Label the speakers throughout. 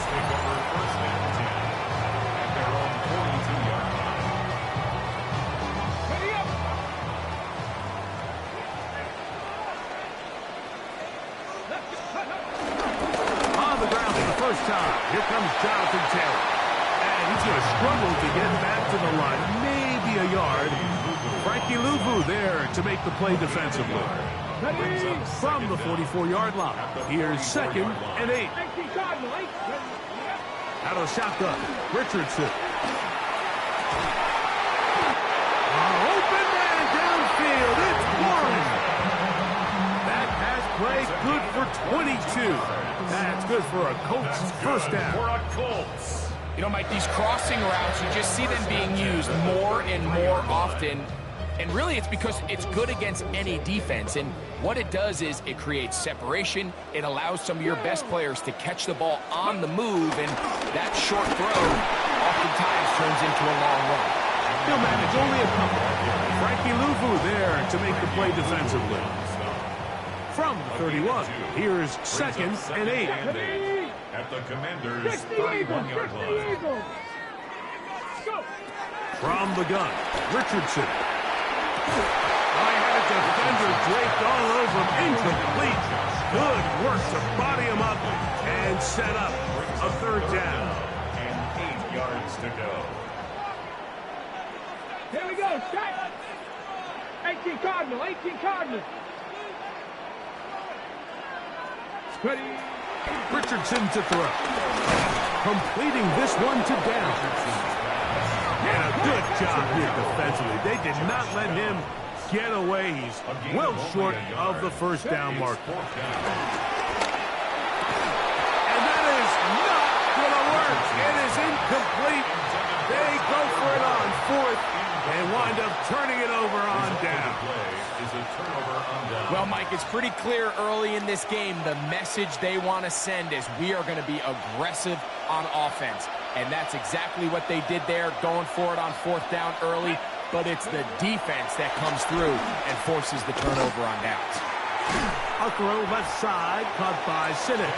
Speaker 1: take over first and 10 at their own 42-yard line.
Speaker 2: Ready up.
Speaker 3: On the ground for the first time. Here comes Jonathan Taylor. And he's going to struggle to get back to the line. Maybe a yard. Frankie Louvu there to make the play defensively. From the 44-yard line. Here's second and 8. Out of shotgun, Richardson. Open man downfield. It's Warren. That pass play good for 22. That's good for a Colts first down.
Speaker 1: For a Colts.
Speaker 4: You know, Mike, these crossing routes, you just see them being used more and more often. And really, it's because it's good against any defense. And what it does is it creates separation. It allows some of your best players to catch the ball on the move. And that short throw oftentimes turns into a long run.
Speaker 3: He'll manage only a couple. Frankie Louvu there to make the play defensively. From the 31, here's second and 8.
Speaker 1: At the Commanders' 31-yard line.
Speaker 3: From the gun, Richardson. I had a defender draped all over him. Incomplete. Good work to body him up and set up a third down.
Speaker 1: And 8 yards to go.
Speaker 2: Here we go. Shot. 18 Cardinal. 18 Cardinal. Ready.
Speaker 3: Richardson to throw. Completing this one to down. And a good job here defensively. They did not let him get away. He's well short of the first down mark. And that is not going to work. It is incomplete. They go for it on fourth and wind up turning it over on down.
Speaker 4: Well, Mike, it's pretty clear early in this game the message they want to send is we are going to be aggressive on offense. And that's exactly what they did there, going for it on fourth down early. But it's the defense that comes through and forces the turnover on downs.
Speaker 3: A throw left side, caught by Sinnott.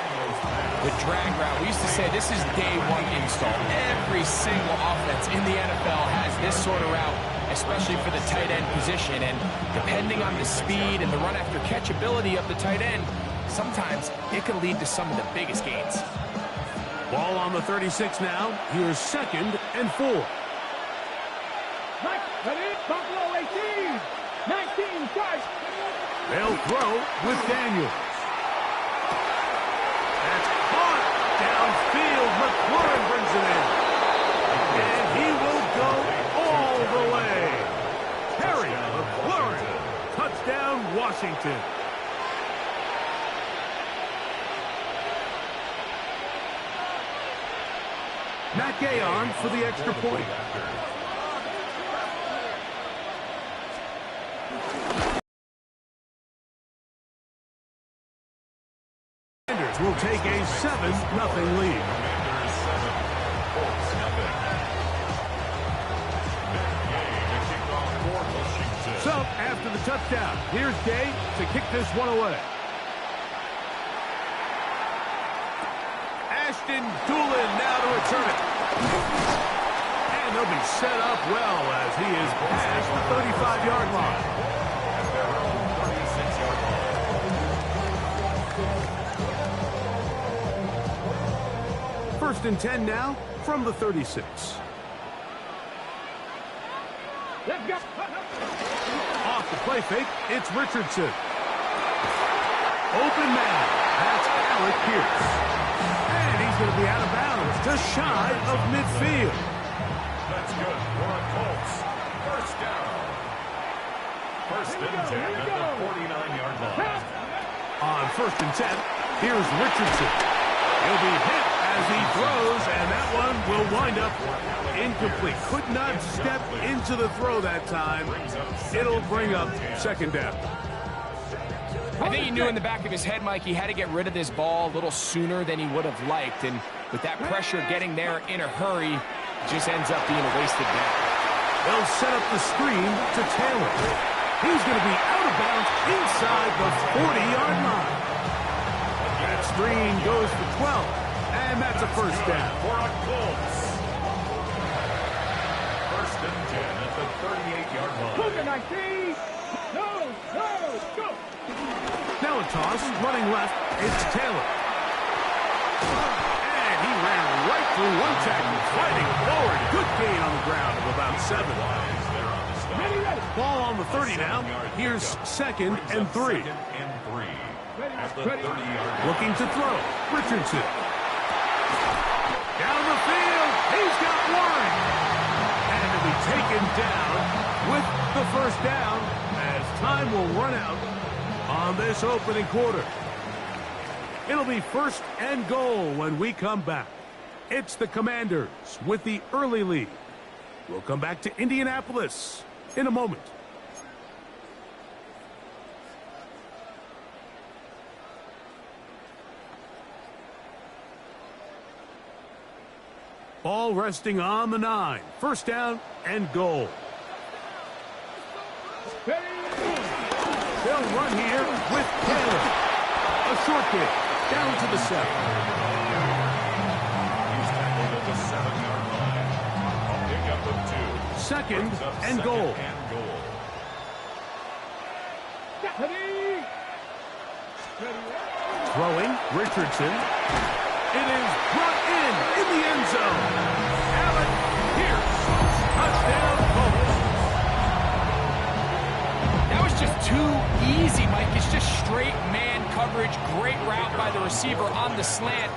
Speaker 4: The drag route, we used to say this is day one install. Every single offense in the NFL has this sort of route, especially for the tight end position. And depending on the speed and the run after catch ability of the tight end, sometimes it can lead to some of the biggest gains.
Speaker 3: Ball on the 36 now. Here's second and 4.
Speaker 2: Buffalo 18. 19 strikes.
Speaker 3: They'll throw with Daniels. That's caught downfield. McLaurin brings it in. And he will go all the way. Terry McLaurin. Touchdown, Washington. Matt Gay on for the extra point. Will take a 7-0 lead. So, after the touchdown, here's Gay to kick this one away. Ashton Doolin now to return it. And they'll be set up well as he is past the 35-yard line. First and 10 now from the 36.
Speaker 2: Let's go.
Speaker 3: Off the play fake, it's Richardson. Open man. That's Alec Pierce. And he's going to be out of bounds, just shy of midfield.
Speaker 1: That's good for a Colts. First down. First and 10 at the 49-yard line.
Speaker 3: On first and 10, here's Richardson. He'll be hit as he throws, and that one will wind up incomplete. Could not step into the throw that time. It'll bring up second down.
Speaker 4: I think he knew in the back of his head, Mike, he had to get rid of this ball a little sooner than he would have liked. And with that pressure getting there in a hurry, it just ends up being a wasted down.
Speaker 3: They'll set up the screen to Taylor. He's going to be out of bounds inside the 40-yard line. That screen goes for 12. And that's a first down.
Speaker 1: For a Colts. First and 10 at the 38-yard line.
Speaker 2: Cougar 19. No, go.
Speaker 3: Now a toss, running left, it's Taylor. And he ran right through one tackle, fighting forward. Good gain on the ground of about 7. Ball on the 30 now. Here's second and 3.
Speaker 1: At the 30-yard line.
Speaker 3: Looking to throw. Richardson. Down the field. He's got one. And it'll be taken down with the first down as time will run out on this opening quarter. It'll be first and goal when we come back. It's the Commanders with the early lead. We'll come back to Indianapolis in a moment. Ball resting on the 9. First down and goal. They'll run here with Taylor. A short kick down to the 7.
Speaker 1: He's tackled at the 7-yard line. I'll pick up of 2.
Speaker 3: Second and goal. Throwing, Richardson. It is brought in the end zone. Allen Pierce. Touchdown, Colts.
Speaker 4: That was just too easy, Mike. It's just straight man coverage. Great route by the receiver on the slant.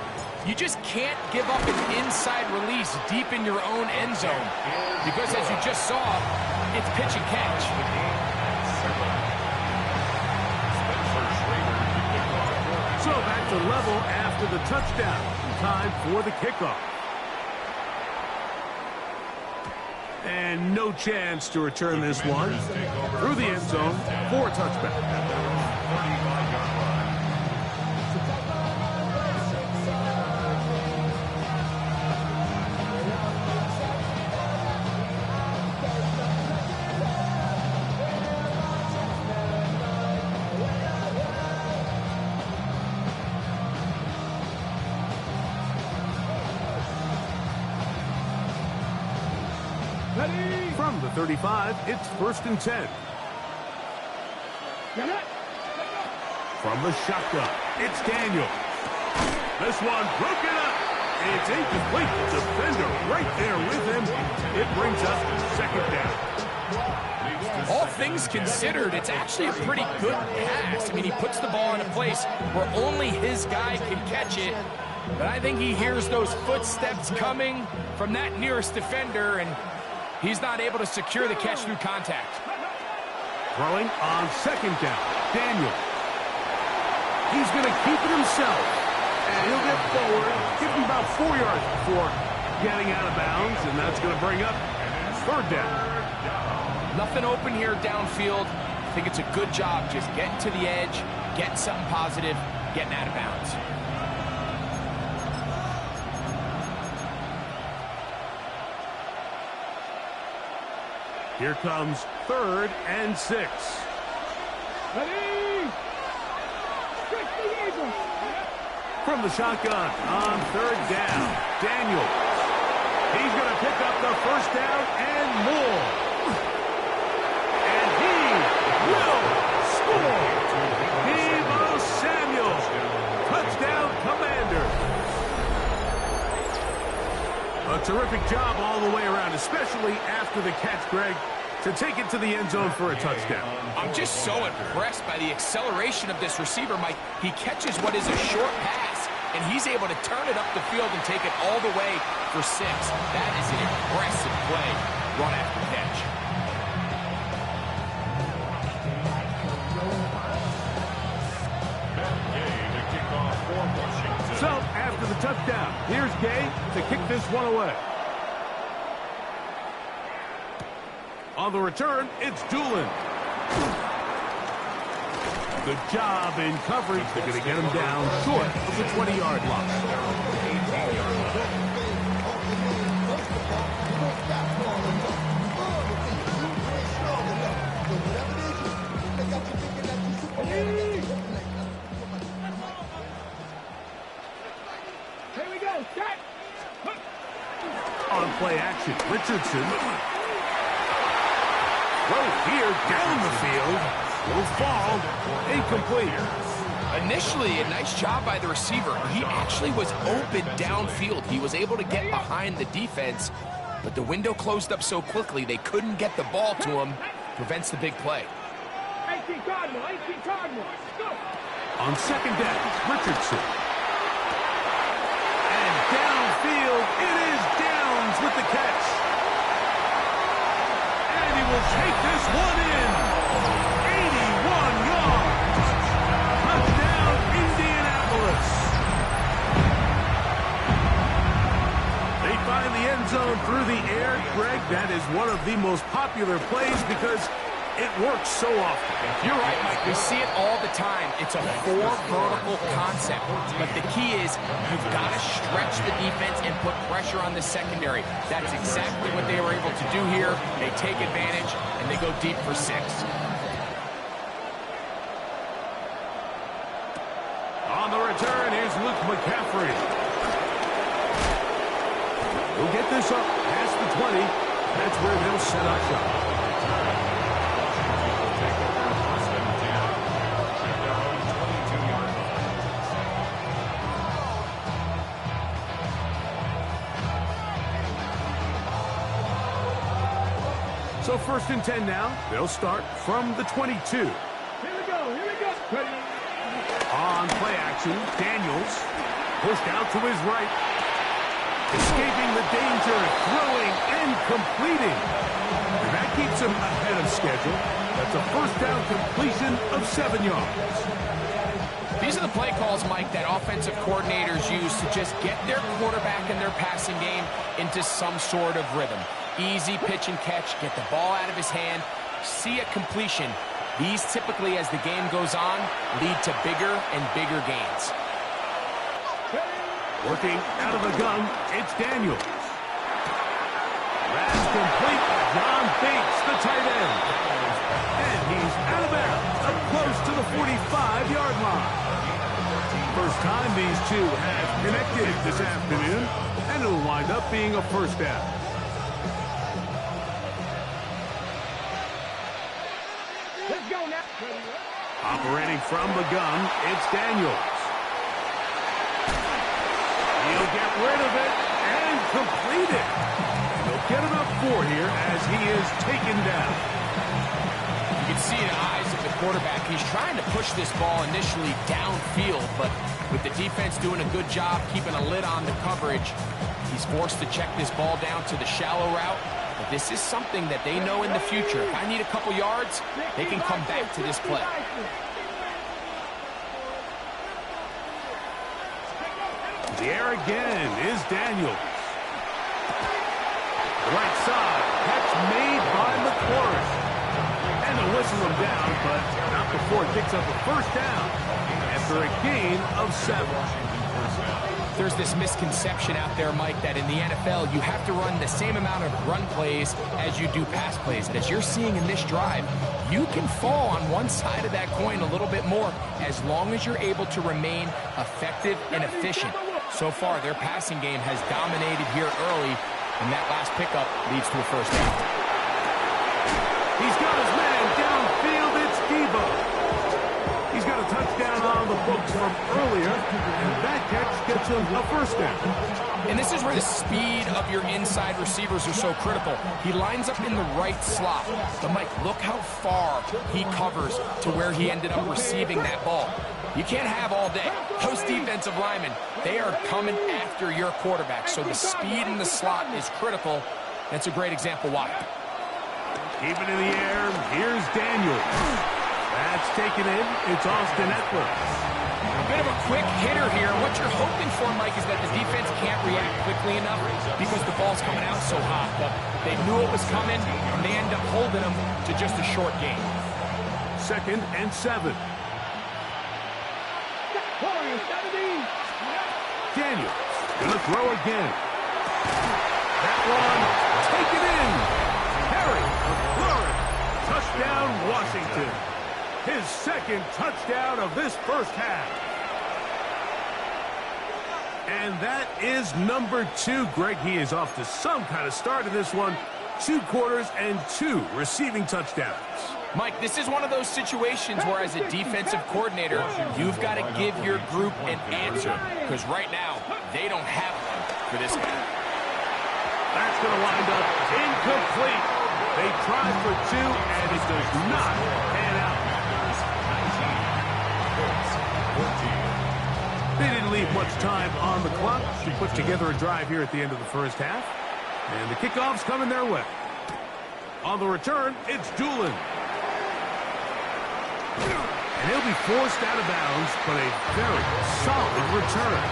Speaker 4: You just can't give up an inside release deep in your own end zone. Because as you just saw, it's pitch and catch.
Speaker 3: So back to level after the touchdown. Time for the kickoff. And no chance to return this one. Through the end zone for a touchback. From the 35, it's first and 10. From the shotgun, it's Daniel. This one broken up. It's incomplete. Defender right there with him. It brings up second down.
Speaker 4: All things considered, it's actually a pretty good pass. I mean, he puts the ball in a place where only his guy can catch it. But I think he hears those footsteps coming from that nearest defender, and he's not able to secure the catch through contact.
Speaker 3: Throwing on second down, Daniel. He's going to keep it himself. And he'll get forward, give him about 4 yards before getting out of bounds, and that's going to bring up third down.
Speaker 4: Nothing open here downfield. I think it's a good job just getting to the edge, getting something positive, getting out of bounds.
Speaker 3: Here comes third and 6.
Speaker 2: Ready! Strike the Eagles!
Speaker 3: From the shotgun on third down, Daniel. He's going to pick up the first down and more. And he will score. Deebo Samuel. Touchdown, Commanders. A terrific job all the way around, especially after the catch, Greg, to take it to the end zone for a touchdown. I'm
Speaker 4: just so impressed by the acceleration of this receiver, Mike. He catches what is a short pass, and he's able to turn it up the field and take it all the way for 6. That is an impressive play, run after catch.
Speaker 3: So, after the touchdown, here's Gay to kick this one away. On the return, it's Doolin. Good job in coverage. They're going to get him down short of the 20-yard line.
Speaker 2: Here we go.
Speaker 3: play action. Richardson. Throw here down the field. Will fall. Incomplete.
Speaker 4: Initially, a nice job by the receiver. He actually was open downfield. He was able to get behind the defense, but the window closed up so quickly they couldn't get the ball to him. Prevents the big play.
Speaker 2: 18 Cardinal, 18 Cardinal. Go.
Speaker 3: On second down, Richardson. And downfield, it is Downs with the catch. And he will take this one in. 81 yards. Touchdown, Indianapolis. They find the end zone through the air. Greg, that is one of the most popular plays because it works so often.
Speaker 4: You're right, Mike. We see it all the time. It's a four-vertical concept. But the key is you've got to stretch the defense and put pressure on the secondary. That's exactly what they were able to do here. They take advantage, and they go deep for 6.
Speaker 3: On the return, here's Luke McCaffrey. He'll get this up past the 20. That's where they'll set up shop. So 1st and 10 now. They'll start from the 22.
Speaker 2: Here we go, here we go. Ready.
Speaker 3: On play action, Daniels pushed out to his right. Escaping the danger, throwing and completing. And that keeps him ahead of schedule. That's a first down completion of 7 yards.
Speaker 4: These are the play calls, Mike, that offensive coordinators use to just get their quarterback and their passing game into some sort of rhythm. Easy pitch and catch, get the ball out of his hand, see a completion. These typically, as the game goes on, lead to bigger and bigger gains.
Speaker 3: Working out of the gun, it's Daniels. That's complete. John Bates, the tight end. And he's out of bounds, up close to the 45-yard line. First time these two have connected this afternoon, and it'll wind up being a first down.
Speaker 2: Let's go now.
Speaker 3: Operating from the gun, it's Daniels. He'll get rid of it and complete it. And he'll get enough for here as he is taken down.
Speaker 4: You can see in the eyes of the quarterback, he's trying to push this ball initially downfield, but with the defense doing a good job keeping a lid on the coverage, he's forced to check this ball down to the shallow route. But this is something that they know in the future. If I need a couple yards, they can come back to this play.
Speaker 3: The air again is Daniels. Right side, catch made by McLaurin. And they'll whistle him down, but not before it picks up a first down after a gain of 7.
Speaker 4: There's this misconception out there, Mike, that in the NFL, you have to run the same amount of run plays as you do pass plays. And as you're seeing in this drive, you can fall on one side of that coin a little bit more as long as you're able to remain effective and efficient. So far, their passing game has dominated here early, and that last pickup leads to a first down.
Speaker 3: He's got his man downfield. It's Debo. He's got a touchdown on the books from earlier, and that catch gets him a first down.
Speaker 4: And this is where the speed of your inside receivers are so critical. He lines up in the right slot. But, Mike, look how far he covers to where he ended up receiving that ball. You can't have all day. Those defensive linemen, they are coming after your quarterback. So the speed in the slot is critical. That's a great example why.
Speaker 3: Keep it in the air. Here's Daniels. That's taken in. It's Austin Eckler.
Speaker 4: A bit of a quick hitter here. What you're hoping for, Mike, is that the defense can't react quickly enough because the ball's coming out so hot. But they knew it was coming, and they end up holding them to just a short gain.
Speaker 3: 2nd and 7. Daniels gonna throw again. That one, take it in. Harry McLaurin, touchdown Washington. His 2nd touchdown of this first half. And that is number 2. Greg, he is off to some kind of start in this one. 2 quarters and 2 receiving touchdowns.
Speaker 4: Mike, this is one of those situations where as a defensive coordinator, you've got to give your group an answer. Because right now, they don't have one for this guy.
Speaker 3: That's going to wind up incomplete. They tried for 2, and it does not pan out. They didn't leave much time on the clock to put together a drive here at the end of the first half. And the kickoff's coming their way. On the return, it's Doolin. And he'll be forced out of bounds, but a very solid return.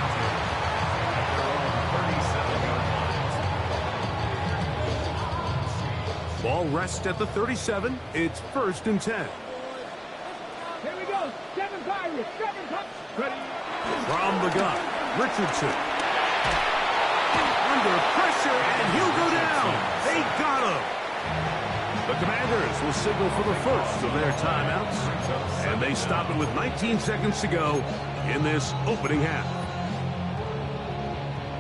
Speaker 3: Ball rests at the 37. It's 1st and 10.
Speaker 2: Here we go. 7 Pirates. 7 Pirates. Ready.
Speaker 3: From the gun, Richardson. Under pressure, and he'll go down. They got him. The Commanders will signal for the first of their timeouts, and they stop it with 19 seconds to go in this opening half.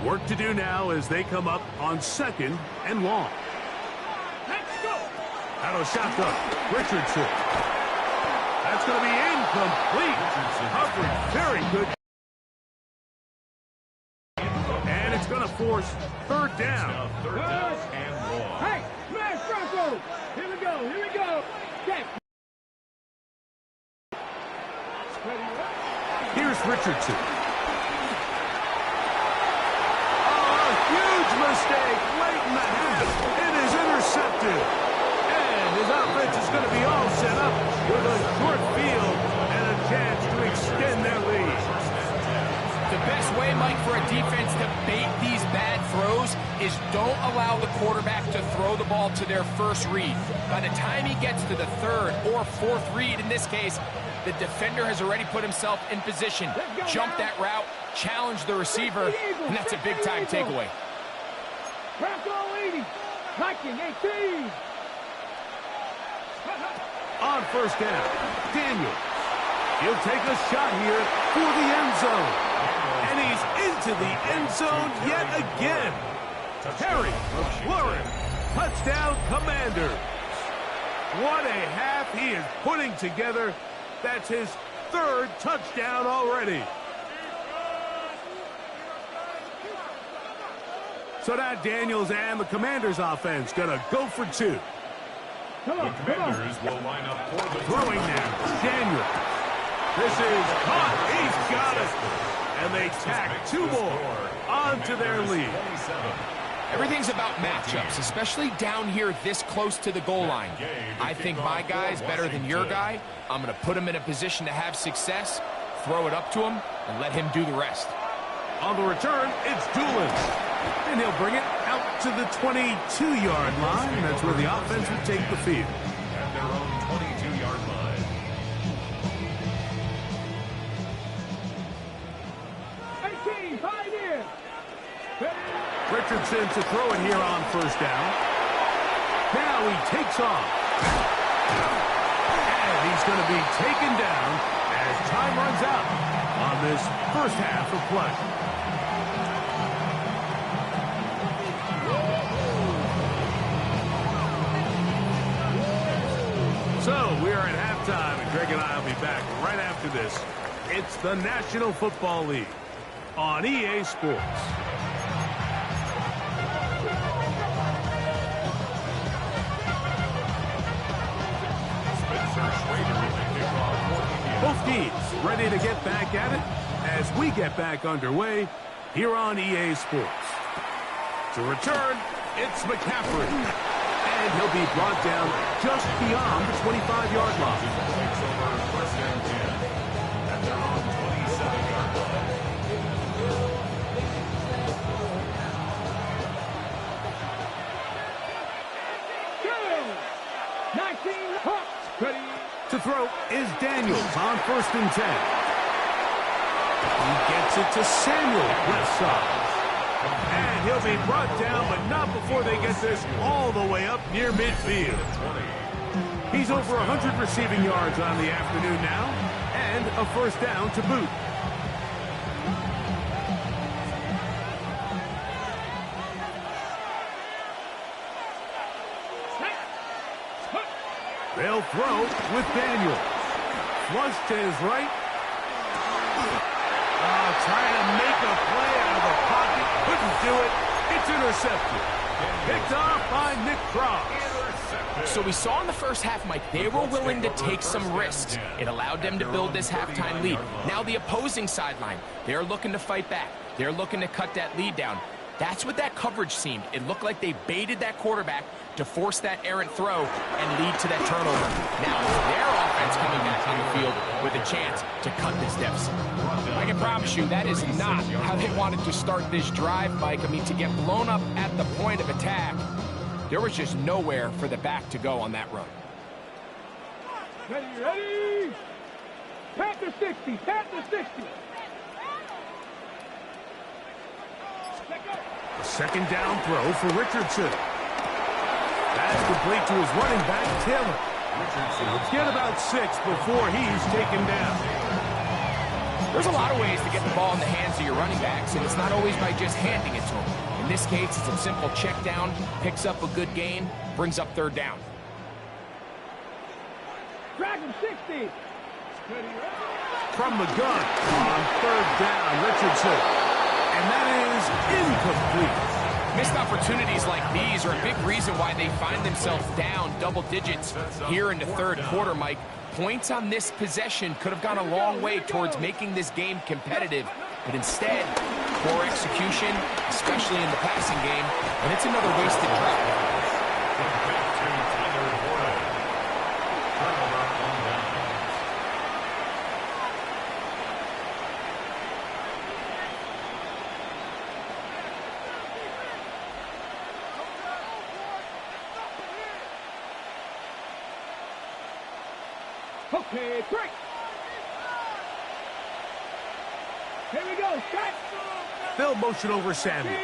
Speaker 3: Work to do now as they come up on 2nd and long.
Speaker 2: Let's go.
Speaker 3: Out of shotgun, Richardson. That's going to be incomplete. Coverage very good. And it's going to force 3rd down.
Speaker 2: Hey, smash Bronco. Here we go. Here we go. Check.
Speaker 3: Here's Richardson. Oh, a huge mistake late in the half. It is intercepted. And his offense is going to be all set up with a short field and a chance to extend their lead.
Speaker 4: The best way, Mike, for a defense to bait these bad throws is don't allow the quarterback to throw the ball to their first read. By the time he gets to the 3rd or 4th read, in this case, the defender has already put himself in position, jump that route, challenge the receiver, and that's a big-time takeaway.
Speaker 2: Bronco 80. Viking 18.
Speaker 3: On 1st down, Daniels. He'll take a shot here for the end zone. And he's into the end zone yet again. Terry McLaurin, touchdown Commanders. What a half he is putting together. That's his 3rd touchdown already. So now Daniels and the Commanders offense gonna go for 2.
Speaker 2: Come on,
Speaker 1: The Commanders will line up for the
Speaker 3: Throwing now, Daniels. This is caught. He's got it. And they tack 2 more onto their lead.
Speaker 4: Everything's about matchups, especially down here this close to the goal line. I think my guy's better than your guy. I'm going to put him in a position to have success, throw it up to him, and let him do the rest.
Speaker 3: On the return, it's Doolin. And he'll bring it out to the 22-yard line. That's where the offense will take the field.
Speaker 1: At their own 22-yard line.
Speaker 3: Richardson to throw it here on 1st down. Now he takes off. And he's going to be taken down as time runs out on this first half of play. So we are at halftime, and Greg and I will be back right after this. It's the National Football League on EA Sports. Both teams ready to get back at it as we get back underway here on EA Sports. To return, it's McCaffrey. And he'll be brought down just beyond the 25-yard line.
Speaker 1: Takes over 1st and 10 at their own 27-yard line.
Speaker 3: To throw is Daniels on 1st and 10. He gets it to Samuel, left side. And he'll be brought down, but not before they get this all the way up near midfield. He's over 100 receiving yards on the afternoon now, and a 1st down to boot. They'll throw with Daniels. Flush to his right. Trying to make a play out of the pocket. Couldn't do it. It's intercepted. Picked off by Nick Cross.
Speaker 4: So we saw in the first half, Mike, they were willing to take some risks. It allowed them to build this halftime lead. Now the opposing sideline, they're looking to fight back. They're looking to cut that lead down. That's what that coverage seemed. It looked like they baited that quarterback to force that errant throw and lead to that turnover. Now it's their offense coming back on the field with a chance to cut this deficit. I can promise you that is not how they wanted to start this drive, Mike. I mean, to get blown up at the point of attack, there was just nowhere for the back to go on that run.
Speaker 2: Ready? Pat the 60, pat the 60.
Speaker 3: A second down throw for Richardson. That's complete to his running back, Taylor. He'll get about 6 before he's taken down.
Speaker 4: There's a lot of ways to get the ball in the hands of your running backs, and it's not always by just handing it to them. In this case, it's a simple check down, picks up a good gain, brings up third down.
Speaker 2: Drag him 60.
Speaker 3: From the gun on third down, Richardson. And that is incomplete.
Speaker 4: Missed opportunities like these are a big reason why they find themselves down double digits here in the third quarter, Mike. Points on this possession could have gone a long way towards making this game competitive, but instead, poor execution, especially in the passing game, and it's another wasted drive.
Speaker 2: Okay, break. Here we go, set.
Speaker 3: They'll motion over Samuel.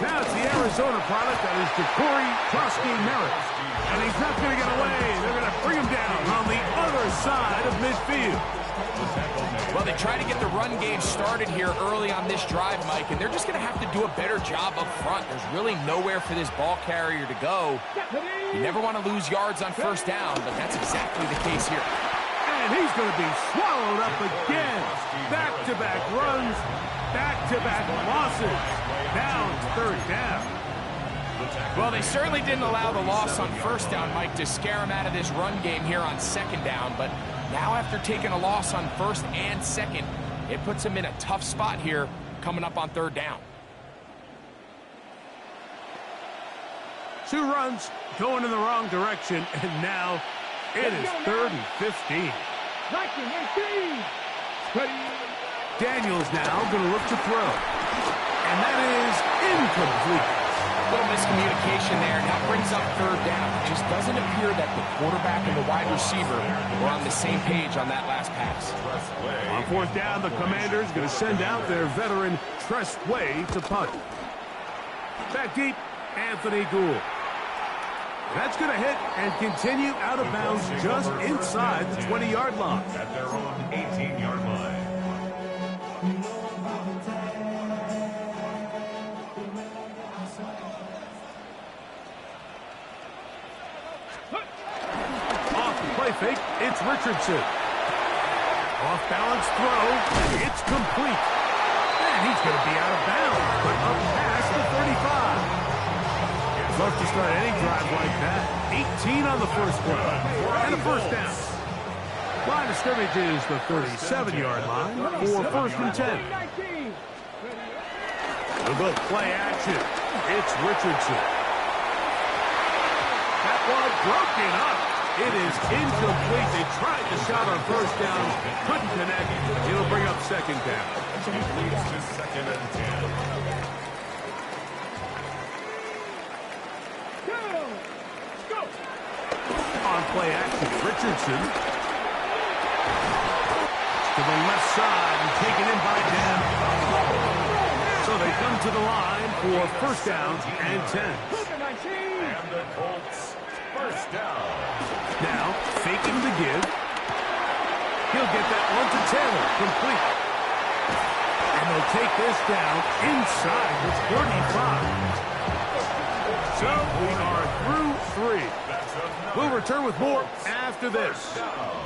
Speaker 3: Now it's the Arizona product that is Corey Krosky-Merritt. And he's not going to get away. They're going to bring him down on the other side of midfield.
Speaker 4: Well, they try to get the run game started here early on this drive, Mike, and they're just going to have to do a better job up front. There's really nowhere for this ball carrier to go. You never want to lose yards on first down, but that's exactly the case here.
Speaker 3: And he's going to be swallowed up again. Back-to-back runs, back-to-back losses. Now it's third down.
Speaker 4: Well, they certainly didn't allow the loss on first down, Mike, to scare him out of this run game here on second down. But now after taking a loss on first and second, it puts him in a tough spot here coming up on third down.
Speaker 3: 2 runs going in the wrong direction, and now it is 3rd and 15. Daniels now going to look to throw. And that is incomplete.
Speaker 4: A little miscommunication there, and that brings up third down. It just doesn't appear that the quarterback and the wide receiver were on the same page on that last pass.
Speaker 3: On fourth down, the Commanders going to send out their veteran Tress Way to punt. Back deep, Anthony Gould. That's going to hit and continue out of bounds just inside the 20-yard line.
Speaker 1: At their own 18-yard line.
Speaker 3: Off the play fake, it's Richardson. Off balance throw, it's complete. And he's going to be out of bounds, but up past the 35. Love to start any drive like that. 18 on the first play. And a first down. Line of scrimmage is the 37-yard line for 1st and 10. We'll go play action. It's Richardson. That one broken up. It is incomplete. They tried the shot on first down. Couldn't connect. It'll bring up second down.
Speaker 1: Leads to 2nd and 10.
Speaker 3: On play action, Richardson. To the left side and taken in by Dan. So they come to the line for 1st down and 10.
Speaker 1: And the Colts, 1st down.
Speaker 3: Now, faking the give. He'll get that one to Taylor, complete. And they'll take this down inside the 35. So we are through 3. We'll return with more after this.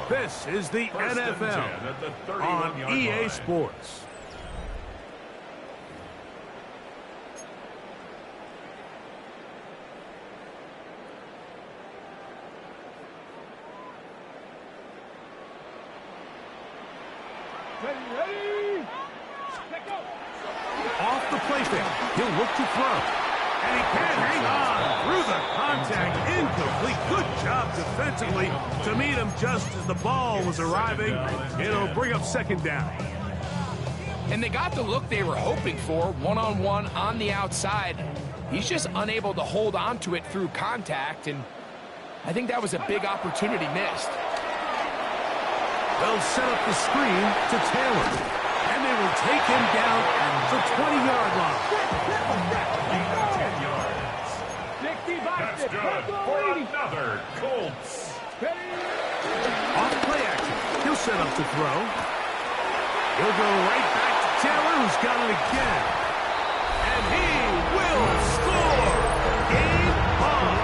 Speaker 3: This is the NFL on EA Sports.
Speaker 2: Ready? Let go.
Speaker 3: Off the play fake. He'll look to throw. And he can hang on through the contact. Incomplete. Good job defensively to meet him just as the ball was arriving. It'll bring up second down.
Speaker 4: And they got the look they were hoping for, one-on-one on the outside. He's just unable to hold on to it through contact, and I think that was a big opportunity missed.
Speaker 3: They'll set up the screen to Taylor, and they will take him down at the 20-yard line.
Speaker 1: 10 yards. That's good for another Colts.
Speaker 3: Off play action. He'll set up to throw. He'll go right back to Taylor, who's got it again. And he will score. Game on.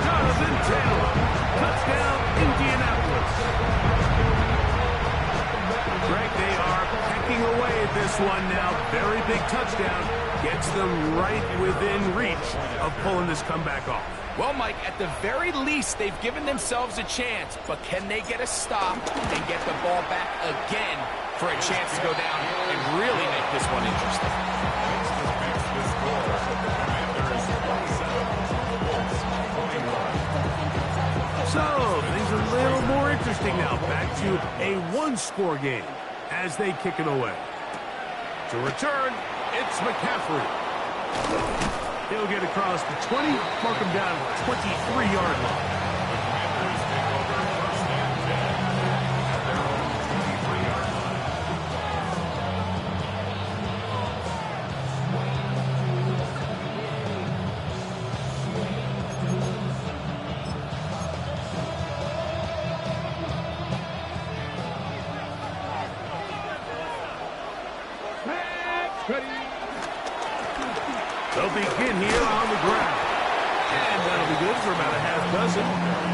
Speaker 3: Jonathan Taylor. Touchdown, Indianapolis. Greg, they are pecking away at this one now. Very big touchdown. Gets them right within reach of pulling this comeback off.
Speaker 4: Well, Mike, at the very least, they've given themselves a chance, but can they get a stop and get the ball back again for a chance to go down and really make this one interesting?
Speaker 3: So, things are a little more interesting now. Back to a one-score game as they kick it away. To return, it's McCaffrey. He'll get across the 20, mark him down at the 23-yard line. They'll begin here on the ground. And that'll be good for about a half dozen.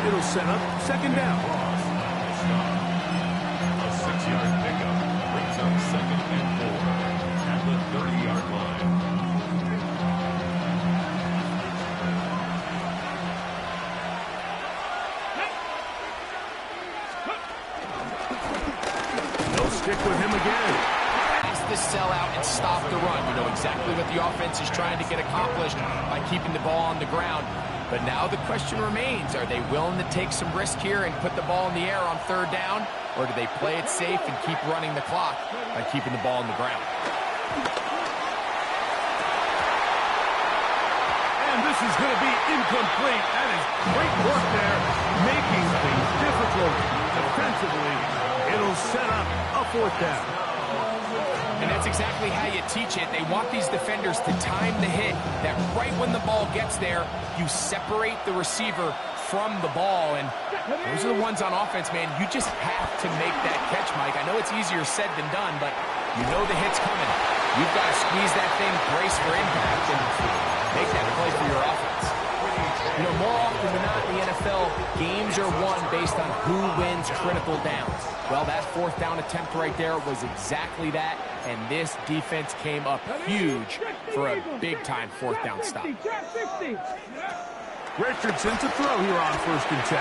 Speaker 3: It'll set up second down.
Speaker 1: A 6-yard pickup brings up 2nd and 4 at the 30-yard line.
Speaker 3: They'll stick with him again.
Speaker 4: To sell out and stop the run. You know exactly what the offense is trying to get accomplished by keeping the ball on the ground. But now the question remains, are they willing to take some risk here and put the ball in the air on 3rd down? Or do they play it safe and keep running the clock by keeping the ball on the ground?
Speaker 3: And this is going to be incomplete. That is great work there, making things difficult defensively. It'll set up a 4th down.
Speaker 4: And that's exactly how you teach it. They want these defenders to time the hit, that right when the ball gets there, you separate the receiver from the ball. And those are the ones on offense, man. You just have to make that catch, Mike. I know it's easier said than done, but you know the hit's coming. You've got to squeeze that thing, brace for impact, and make that play for your offense. You know, more often than not in the NFL, games are won based on who wins critical downs. Well, that 4th down attempt right there was exactly that, and this defense came up huge for a big-time 4th down stop.
Speaker 3: Richardson to throw here on 1st and 10.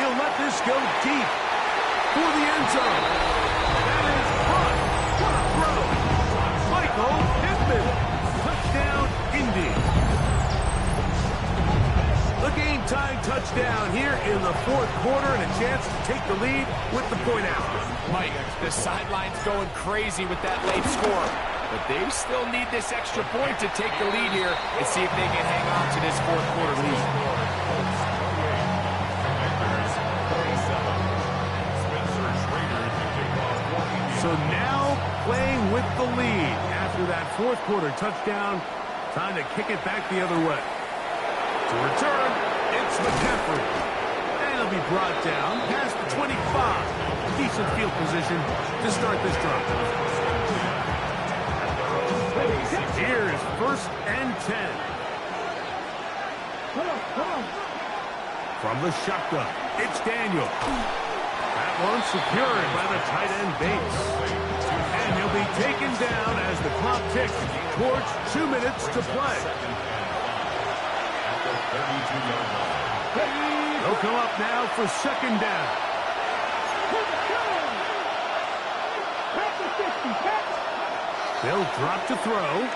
Speaker 3: He'll let this go deep for the end zone. That is caught. What a throw. Michael Pittman. Touchdown, Indy. The game-time touchdown here in the 4th quarter and a chance to take the lead with the point after.
Speaker 4: Mike, the sideline's going crazy with that late score, but they still need this extra point to take the lead here and see if they can hang on to this 4th quarter lead.
Speaker 3: So now playing with the lead after that 4th quarter touchdown, time to kick it back the other way. To return, it's McCaffrey. And he'll be brought down past the 25. Decent field position to start this drive. Here is 1st and 10. From the shotgun, it's Daniel. That one secured by the tight end Bates. And he'll be taken down as the clock ticks towards 2 minutes to play. They'll come up now for second down. They'll drop to throw.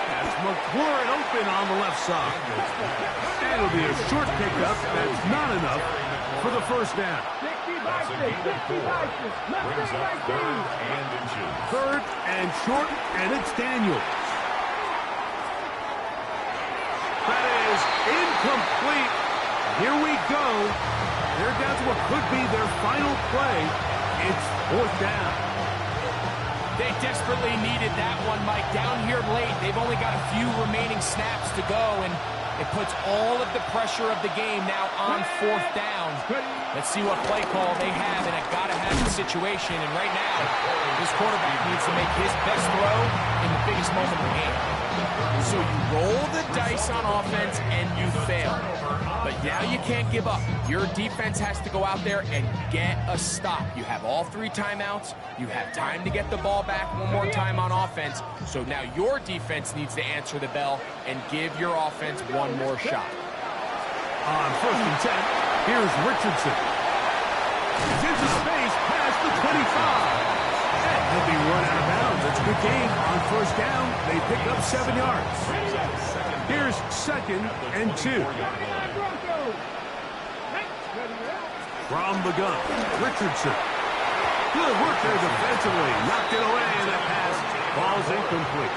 Speaker 3: That's McLaurin open on the left side. And it'll be a short pickup. That's not enough for the first down. Third and short, and it's Daniels. That is incomplete. Here we go. They're down to what could be their final play. It's fourth down.
Speaker 4: They desperately needed that one, Mike. Down here late, they've only got a few remaining snaps to go, and it puts all of the pressure of the game now on fourth down. Let's see what play call they have in a gotta-have situation. And right now, this quarterback needs to make his best throw in the biggest moment of the game. So you roll the dice on offense and you fail. But now you can't give up. Your defense has to go out there and get a stop. You have all 3 timeouts. You have time to get the ball back one more time on offense. So now your defense needs to answer the bell and give your offense one more shot.
Speaker 3: On first and 10, here's Richardson. He's into space past the 25. And he'll be run out of bounds. It's a good game on first down. They pick up 7 yards. Here's second and 2. From the gun, Richardson. Good work there defensively. Knocked it away, and that pass falls incomplete.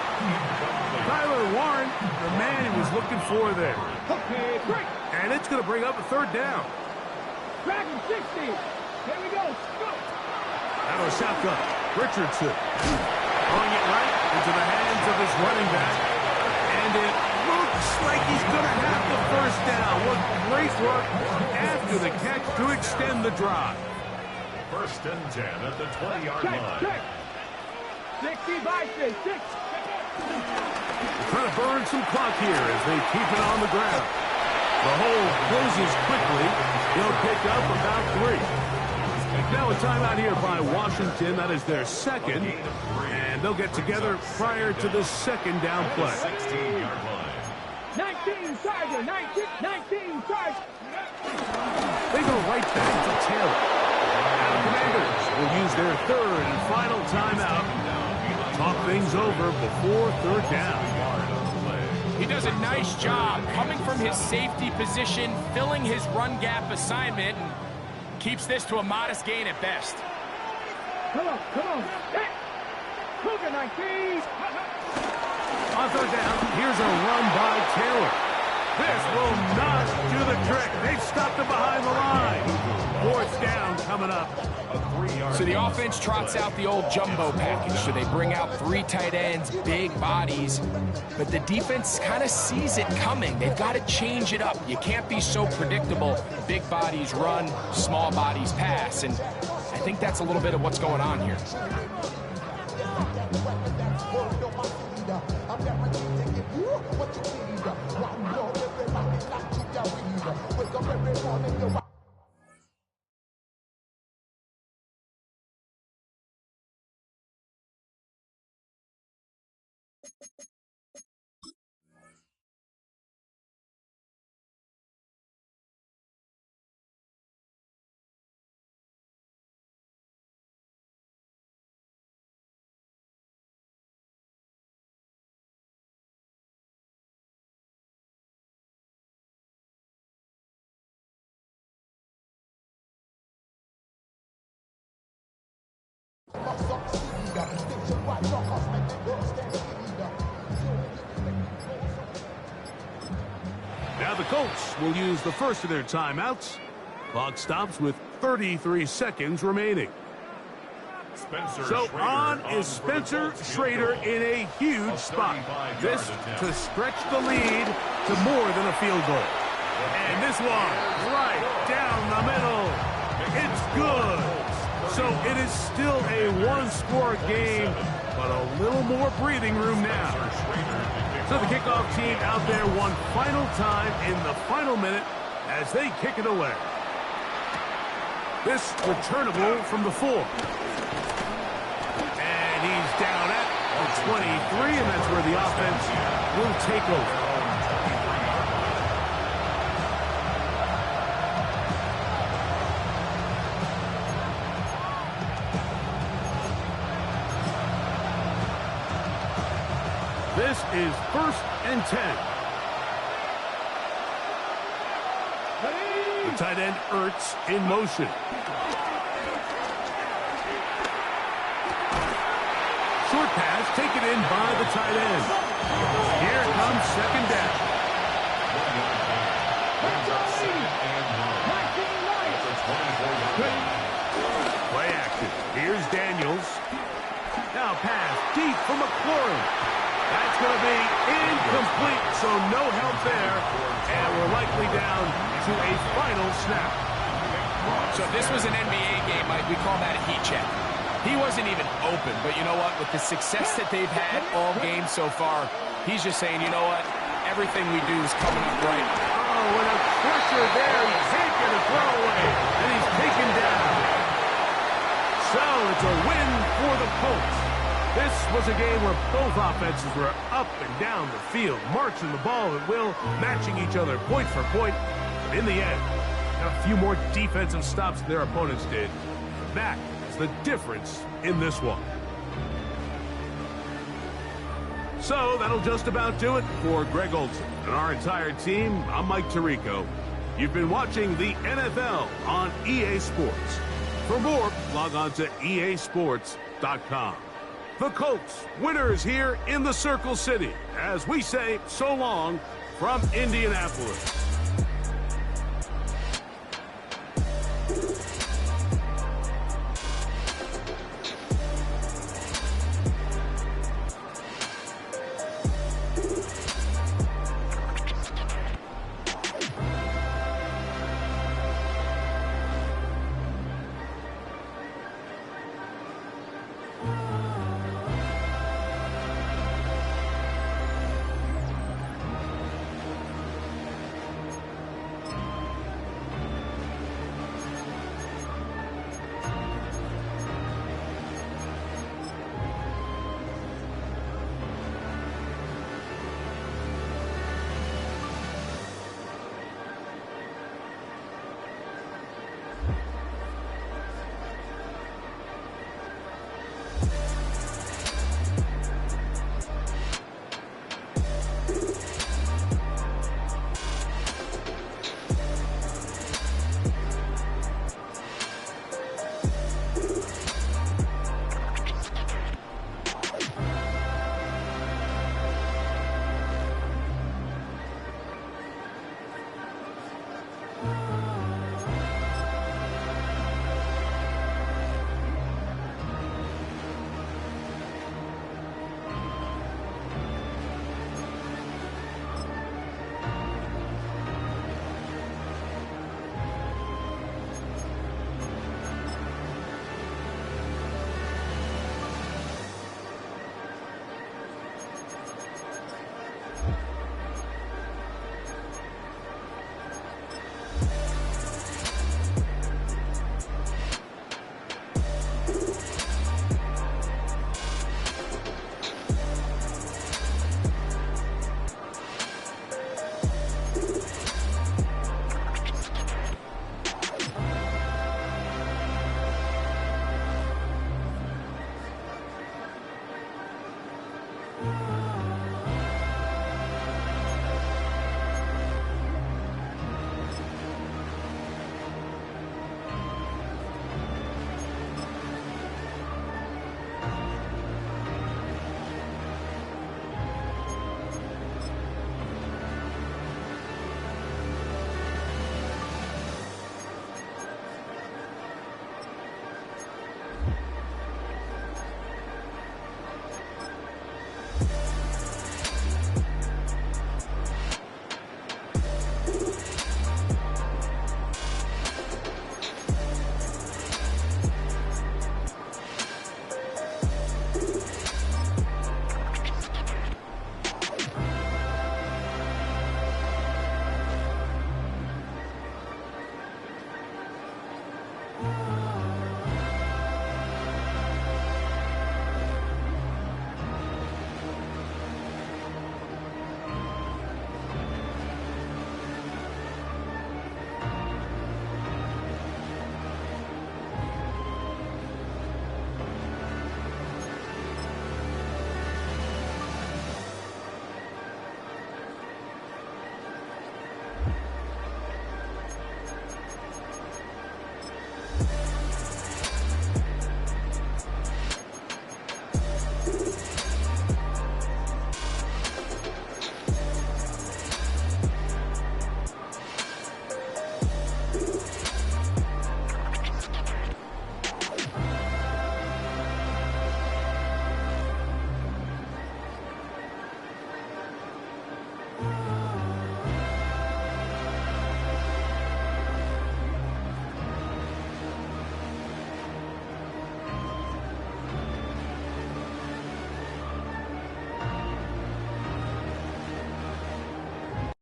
Speaker 3: Tyler Warren, the man he was looking for there. And it's going to bring up a third down.
Speaker 2: Dragon 60. Here we go.
Speaker 3: Out of a shotgun, Richardson. Throwing it right into the hands of his running back. And it looks like he's going to have the first down. What great work after the catch to extend the drive.
Speaker 1: First and 10 at the 20-yard line.
Speaker 2: 60 by 6.
Speaker 3: Trying to burn some clock here as they keep it on the ground. The hole closes quickly. They'll pick up about 3. Now a timeout here by Washington. That is their second. And they'll get together prior to the second down play.
Speaker 1: 16-yard line.
Speaker 2: 19 Tiger. 19 Tiger.
Speaker 3: They go right back to Taylor. Now the Commanders will use their third and final timeout. Talk things over before third down.
Speaker 4: He does a nice job coming from his safety position, filling his run gap assignment, and keeps this to a modest gain at best.
Speaker 2: Come on. Hey. Cougar 19.
Speaker 3: On third down, here's a run by Taylor. This will not do the trick. They've stopped him behind the line. Fourth down coming up.
Speaker 4: So the offense trots out the old jumbo package. So they bring out 3 tight ends, big bodies. But the defense kind of sees it coming. They've got to change it up. You can't be so predictable. Big bodies run, small bodies pass. And I think that's a little bit of what's going on here.
Speaker 3: Now the Colts will use the first of their timeouts. Clock stops with 33 seconds remaining. So on is Spencer Schrader in a huge spot. This to stretch the lead to more than a field goal. And this one right down the middle. It's good. So it is still a one-score game, but a little more breathing room now. So the kickoff team out there one final time in the final minute as they kick it away. This returnable from the 4. And he's down at the 23, and that's where the offense will take over. This is 1st and 10. The tight end Ertz in motion. Short pass taken in by the tight end. Here comes 2nd down. Play action. Here's Daniels. Now pass deep for McLaurin. That's going to be incomplete, so no help there. And we're likely down to a final snap.
Speaker 4: So if this was an NBA game, Mike, we call that a heat check. He wasn't even open, but you know what? With the success that they've had all game so far, he's just saying, you know what? Everything we do is coming up right.
Speaker 3: Oh, and a pressure there. He's taking a throwaway, and he's taken down. So it's a win for the Colts. This was a game where both offenses were up and down the field, marching the ball at will, matching each other point for point. But in the end, a few more defensive stops than their opponents did. That is the difference in this one. So that'll just about do it for Greg Olson and our entire team. I'm Mike Tirico. You've been watching the NFL on EA Sports. For more, log on to easports.com. The Colts, winners here in the Circle City, as we say so long from Indianapolis.